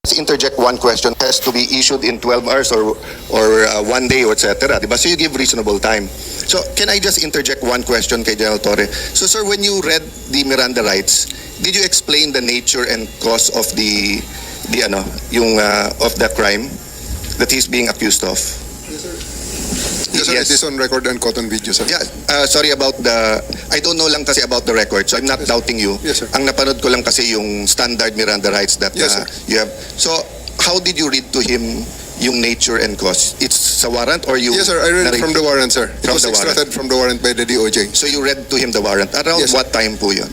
interject one question, has to be issued in 12 hours or 1 day or etc. Diba? So you give reasonable time. So can I just interject one question kay General Torre? So sir, when you read the Miranda rights, did you explain the nature and cause of the of the crime that he's being accused of? Yes, sir. It is on record and caught on video, sir. Yeah, sorry about I don't know lang kasi about the record, so I'm not doubting you. Yes, sir. Ang napanood ko lang kasi yung standard Miranda rights that Yes, sir. you have. So, how did you read to him yung nature and cause? It's sa warrant or you... Yes, sir. I read it from the warrant, sir. It From was the warrant. extracted from the warrant by the DOJ. So, you read to him the warrant. Around Yes, sir. what time po yun?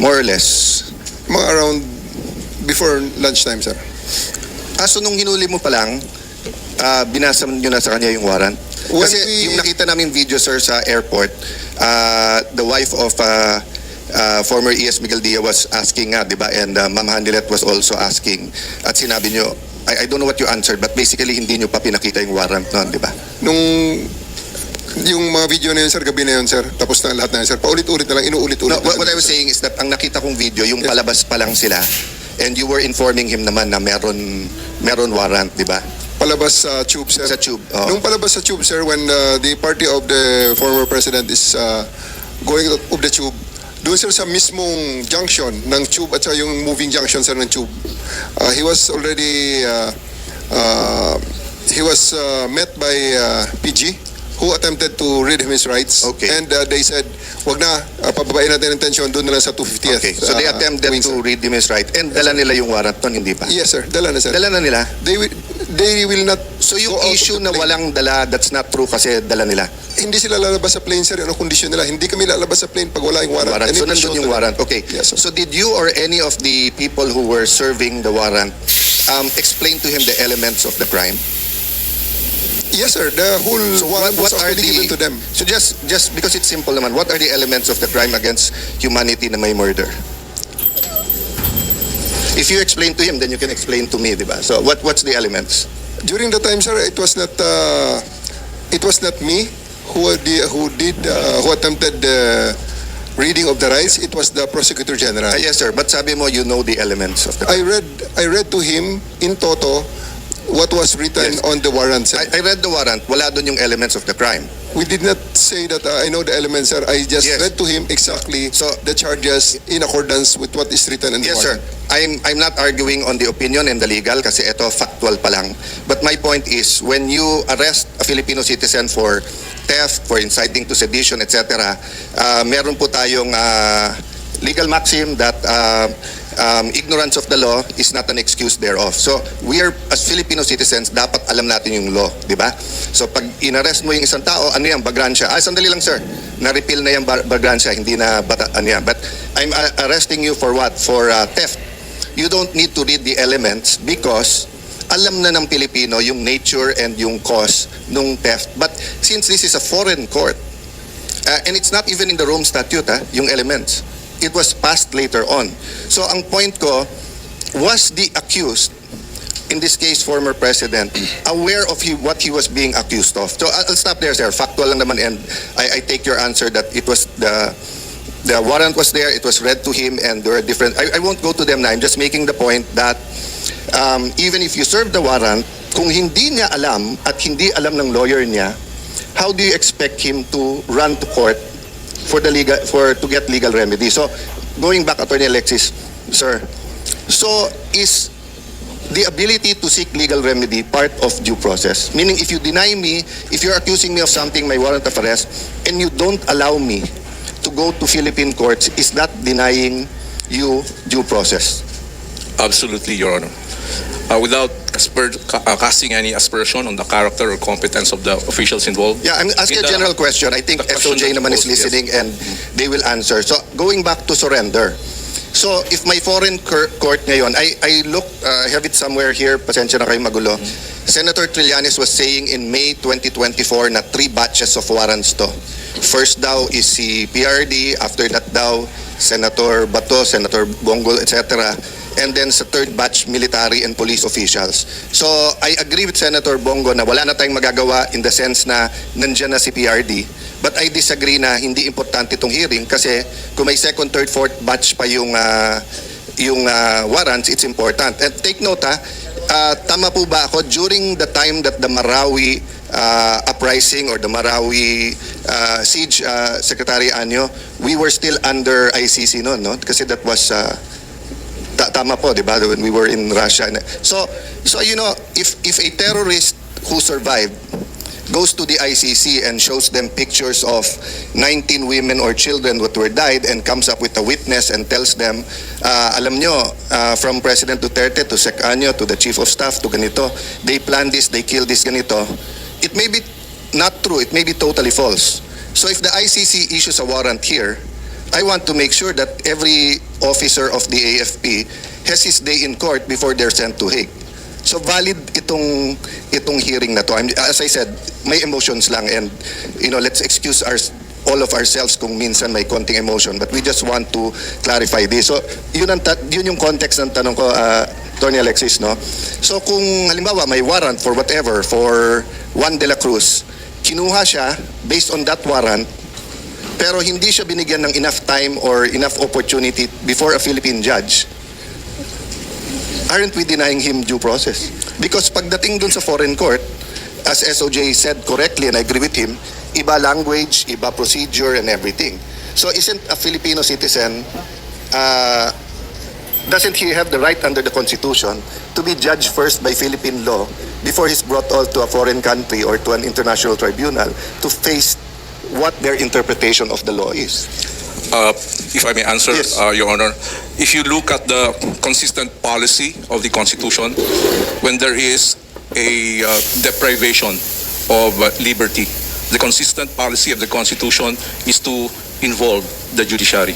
More or less. Mga around before lunchtime, sir. So, nung hinuli mo pa lang, binasa nyo na sa kanya yung warrant? Kasi yung nakita namin video, sir, sa airport, the wife of former ES Miguel Dia was asking nga, di ba? And Ma'am Handilet was also asking. At sinabi nyo, I don't know what you answered, but basically hindi nyo pa pinakita yung warrant noon, di ba? Nung yung mga video na yun, sir, gabi na yun, sir. Tapos na lahat na yun, sir. Paulit-ulit na lang, inuulit-ulit. No, what I was saying is that ang nakita kong video, yung palabas pa lang sila, and you were informing him naman na meron warrant, di ba? Palabas sa tube, sir. Sa tube, oh. Nung palabas sa tube, sir, when the party of the former president is going out of the tube, doon, sir, sa mismong junction ng tube at saka yung moving junction, sir, ng tube, he was already met by PG, who attempted to read him his rights. Okay. And they said, wag na, pababain natin ang tension, doon na lang sa 250th. Okay, so they attempted to read him his right, and dala nila yung warrant noon, hindi pa? Yes, sir. Dala na, sir. Dala na nila? They will not. So yung go out issue of the na plane. walang dala, that's not true kasi dala nila? Hindi sila lalabas sa plane, sir. Ano kondisyon nila? Hindi kami lalabas sa plane pag wala yung warrant. Warrant. And So it will nandun show yung to them. warrant. Okay. Yes, sir. So did you or any of the people who were serving the warrant explain to him the elements of the crime? Yes, sir. The whole So warrant what was are already the... given to them. So just because it's simple naman, what are the elements of the crime against humanity na may murder? If you explain to him, then you can explain to me, di ba? So what's the elements? During the time, sir, it was not me who attempted the reading of the rights. It was the prosecutor general. Yes, sir. But sabi mo, you know the elements of the crime. I read to him in toto what was written Yes. on the warrant, sir. I read the warrant. Wala doon yung elements of the crime. We did not say that I know the elements, sir. I just Yes. read to him exactly the charges in accordance with what is written in the Yes, sir. warrant. I'm not arguing on the opinion and the legal kasi ito factual pa lang. But my point is, when you arrest a Filipino citizen for theft, for inciting to sedition, etc., meron po tayong legal maxim that ignorance of the law is not an excuse thereof. So, we are, as Filipino citizens, dapat alam natin yung law, di ba? So, pag inarrest mo yung isang tao, ano yan, bagransya? Sandali lang, sir. Na-repeal na yung bagransya, hindi na ano yan. But I'm arresting you for what? For theft. You don't need to read the elements because alam na ng Pilipino yung nature and yung cause nung theft. But since this is a foreign court, and it's not even in the Rome Statute, yung elements. It was passed later on. So ang point ko, was the accused, in this case former president, aware of what he was being accused of? So I'll stop there, sir. Factual lang naman, and I take your answer that it was the warrant was there, it was read to him, and there are different... I won't go to them now. I'm just making the point that even if you serve the warrant, kung hindi niya alam at hindi alam ng lawyer niya, how do you expect him to run to court to get legal remedy? So, going back, Attorney Alexis, sir, so is the ability to seek legal remedy part of due process? Meaning, if you deny me, if you're accusing me of something, my warrant of arrest, and you don't allow me to go to Philippine courts, is that denying you due process? Absolutely, Your Honor. Without casting any aspersion on the character or competence of the officials involved. Yeah, I'm asking a general question. I think SOJ naman is listening, and they will answer. So, going back to surrender. So, if my foreign court ngayon, I look, I have it somewhere here, pasensya na kayo magulo. Senator Trillanes was saying in May 2024 na 3 batches of warrants to. First daw is si PRD, after that daw, Senator Bato, Senator Bongo, etc. And then sa third batch, military and police officials. So, I agree with Senator Bongo na wala na tayong magagawa in the sense na nandyan na si PRD. But I disagree na hindi importante itong hearing kasi kung may second, third, fourth batch pa yung warrants, it's important. And take note tama po ba ako, during the time that the Marawi uprising or the Marawi siege, Secretary Anyo, we were still under ICC noon, no? Kasi that was tama po, di ba, when we were in Russia. So you know, if a terrorist who survived goes to the ICC and shows them pictures of 19 women or children that were died and comes up with a witness and tells them, alam nyo, from President Duterte to Sec Anyo to the Chief of Staff to ganito, they planned this, they killed this ganito, it may be not true, it may be totally false. So if the ICC issues a warrant here, I want to make sure that every officer of the AFP has his day in court before they're sent to Hague. So valid itong hearing na to. As I said, may emotions lang, and you know, let's excuse all of ourselves kung minsan may konting emotion, but we just want to clarify this. So yun yung context ng tanong ko, Tony Alexis, no? So kung halimbawa may warrant for whatever for Juan de la Cruz, kinuha siya based on that warrant, pero hindi siya binigyan ng enough time or enough opportunity before a Philippine judge, aren't we denying him due process? Because pagdating dun sa foreign court, as SOJ said correctly, and I agree with him, iba language, iba procedure, and everything. So isn't a Filipino citizen, doesn't he have the right under the Constitution to be judged first by Philippine law before he's brought all to a foreign country or to an international tribunal to face what their interpretation of the law is? If I may answer, Yes. Your Honor, if you look at the consistent policy of the Constitution, when there is a deprivation of liberty, the consistent policy of the Constitution is to involve the judiciary.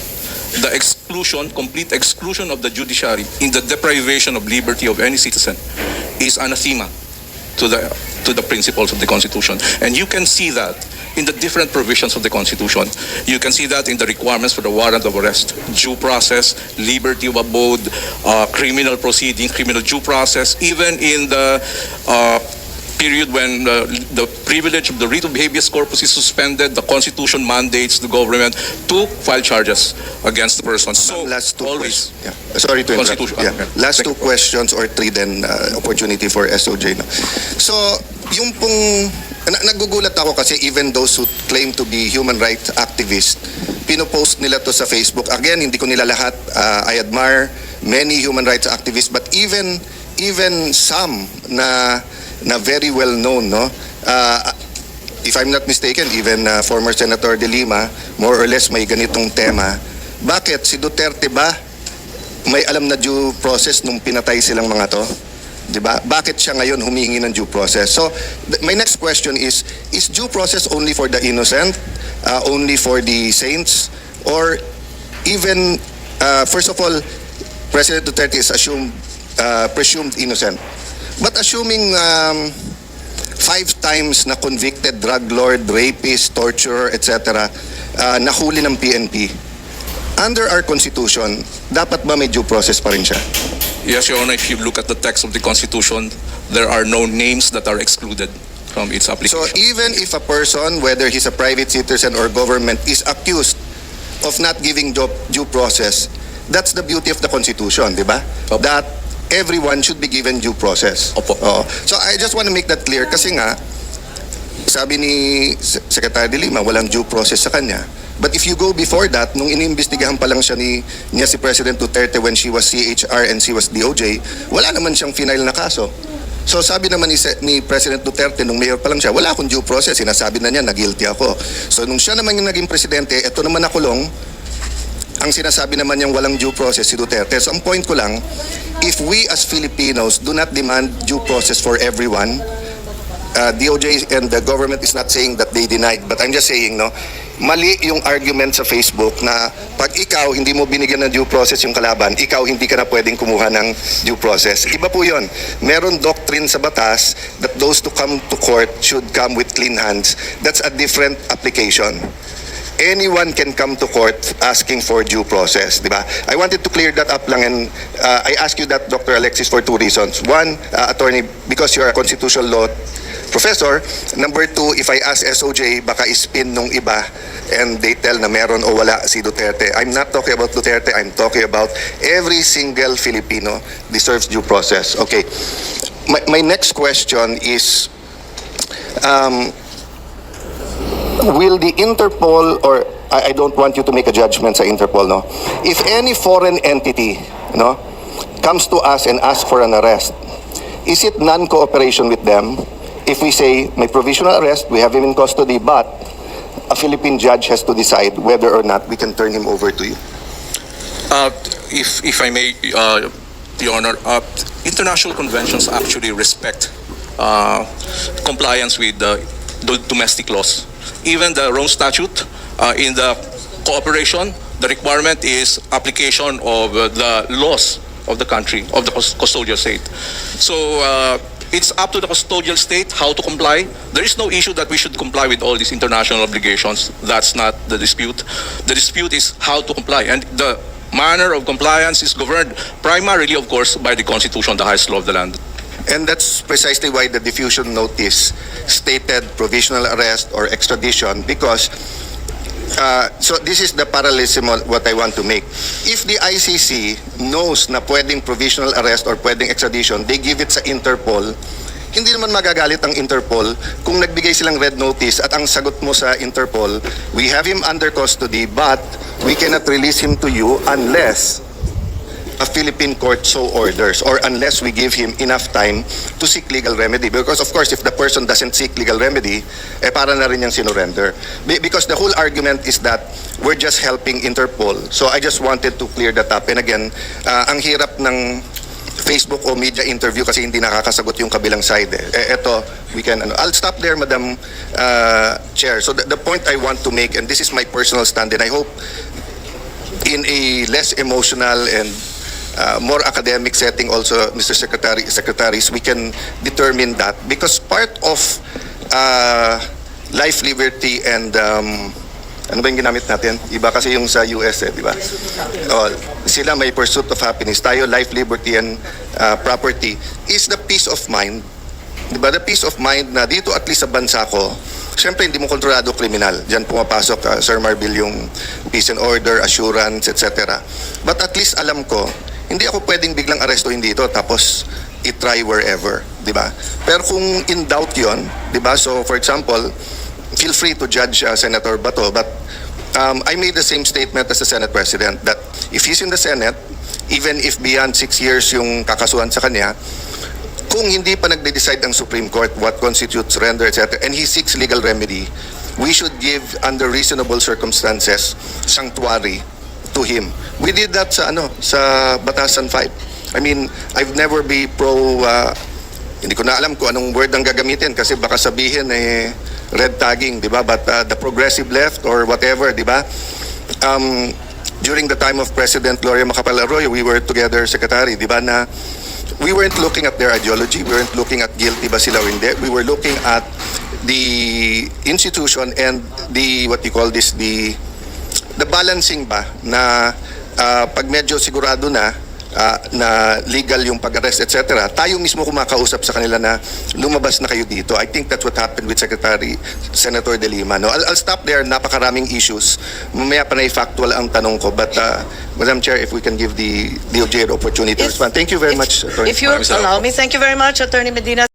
The exclusion, complete exclusion of the judiciary in the deprivation of liberty of any citizen is anathema to the principles of the Constitution. And you can see that in the different provisions of the Constitution. You can see that in the requirements for the warrant of arrest, due process, liberty of abode, criminal proceeding, criminal due process, even in the period when the privilege of the writ of habeas corpus is suspended, the Constitution mandates the government to file charges against the person. So Last two always, questions. Yeah. Sorry to interrupt. Constitution. Yeah. Last two questions or three, then opportunity for SOJ. No? So, yung pong nagugulat ako kasi even those who claim to be human rights activists, pinopost nila to sa Facebook. Again, hindi ko nila lahat. I admire many human rights activists, but even some na very well known, no? If I'm not mistaken, even former Senator De Lima, more or less may ganitong tema. Bakit si Duterte ba may alam na due process nung pinatay silang mga to? Diba? Bakit siya ngayon humihingi ng due process? So, my next question is due process only for the innocent, only for the saints, or even, first of all, President Duterte is presumed innocent. But assuming 5 times na convicted drug lord, rapist, torturer, etc., nahuli ng PNP, under our Constitution, dapat ba may due process pa rin siya? yes, Your Honor, if you look at the text of the Constitution, there are no names that are excluded from its application. So even if a person, whether he's a private citizen or government, is accused of not giving due process, that's the beauty of the Constitution, di ba? Opo. That everyone should be given due process. Opo. Oo. So I just want to make that clear kasi nga, sabi ni Secretary De Lima, walang due process sa kanya. But if you go before that, nung inimbestigahan pa lang niya si President Duterte when she was CHR and she was DOJ, wala naman siyang final na kaso. So sabi naman ni President Duterte, nung mayor pa lang siya, wala akong due process, sinasabi na niya na guilty ako. So nung siya naman yung naging presidente, eto naman nakulong, ang sinasabi naman niyang walang due process si Duterte. So ang point ko lang, if we as Filipinos do not demand due process for everyone, DOJ and the government is not saying that they denied, but I'm just saying, no, mali yung argument sa Facebook na pag ikaw hindi mo binigyan ng due process yung kalaban, ikaw hindi ka na pwedeng kumuha ng due process. Iba po yun. Meron doctrine sa batas that those to come to court should come with clean hands. That's a different application. Anyone can come to court asking for due process, di ba? I wanted to clear that up lang, and I ask you that, Dr. Alexis, for 2 reasons. One, attorney, because you're a constitutional law professor. Number 2, if I ask SOJ, baka ispin nung iba and they tell na meron o wala si Duterte. I'm not talking about Duterte, I'm talking about every single Filipino deserves due process. Okay. My next question is, will the Interpol, or I don't want you to make a judgment sa Interpol, no? If any foreign entity, no, comes to us and asks for an arrest, is it non-cooperation with them if we say may provisional arrest, we have him in custody, but a Philippine judge has to decide whether or not we can turn him over to you? If I may, Your Honor, international conventions actually respect compliance with the domestic laws. Even the Rome Statute, in the cooperation, the requirement is application of the laws of the country, of the custodial state. So it's up to the custodial state how to comply. There is no issue that we should comply with all these international obligations. That's not the dispute. The dispute is how to comply. And the manner of compliance is governed primarily, of course, by the Constitution, the highest law of the land. And that's precisely why the diffusion notice stated provisional arrest or extradition, because so this is the parallelism of what I want to make. If the ICC knows na pwedeng provisional arrest or pwedeng extradition, they give it sa Interpol, hindi naman magagalit ang Interpol kung nagbigay silang red notice at ang sagot mo sa Interpol, we have him under custody but we cannot release him to you unless a Philippine court so orders, or unless we give him enough time to seek legal remedy. Because of course, if the person doesn't seek legal remedy, para na rin yung sinurrender. Because the whole argument is that we're just helping Interpol. So I just wanted to clear that up. And again, ang hirap ng Facebook o media interview kasi hindi nakakasagot yung kabilang side. Eto, we can, I'll stop there, Madam Chair. So the point I want to make, and this is my personal stand, and I hope in a less emotional and more academic setting also, Mr. Secretaries, we can determine that, because part of life, liberty, and ano ba yung ginamit natin? Iba kasi yung sa US, di ba? Sila may pursuit of happiness. Tayo, life, liberty, and property is the peace of mind. Di ba? The peace of mind na dito, at least sa bansa ko, siyempre hindi mo kontrolado kriminal. Diyan pumapasok, Sir Marbil, yung peace and order, assurance, etc. But at least alam ko, hindi ako pwedeng biglang arestuhin dito tapos i-try wherever, di ba? Pero kung in doubt yon, di ba? So for example, feel free to judge Senator Bato, but I made the same statement as the Senate President that if he's in the Senate, even if beyond 6 years yung kakasuhan sa kanya, kung hindi pa nagde-decide ang Supreme Court what constitutes surrender, etc., and he seeks legal remedy, we should give, under reasonable circumstances, sanctuary to him. We did that sa Batasan 5. I mean, I've never be pro, hindi ko na alam kung anong word ang gagamitin kasi baka sabihin red tagging, di ba? But the progressive left or whatever, di ba? During the time of President Gloria Macapagal-Arroyo, we were together, Secretary, di ba, na we weren't looking at their ideology, we weren't looking at guilty ba sila o hindi. We were looking at the institution and the, what you call this, the balancing ba na pag medyo sigurado na legal yung pag-arrest, etc., tayo mismo kumakausap sa kanila na lumabas na kayo dito. I think that's what happened with Senator De Lima. No? I'll stop there. Napakaraming issues. Mamaya pa na factual ang tanong ko. But, Madam Chair, if we can give the DOJ an opportunity to respond. Thank you very much, Attorney. If you allow me, thank you very much, Attorney Medina.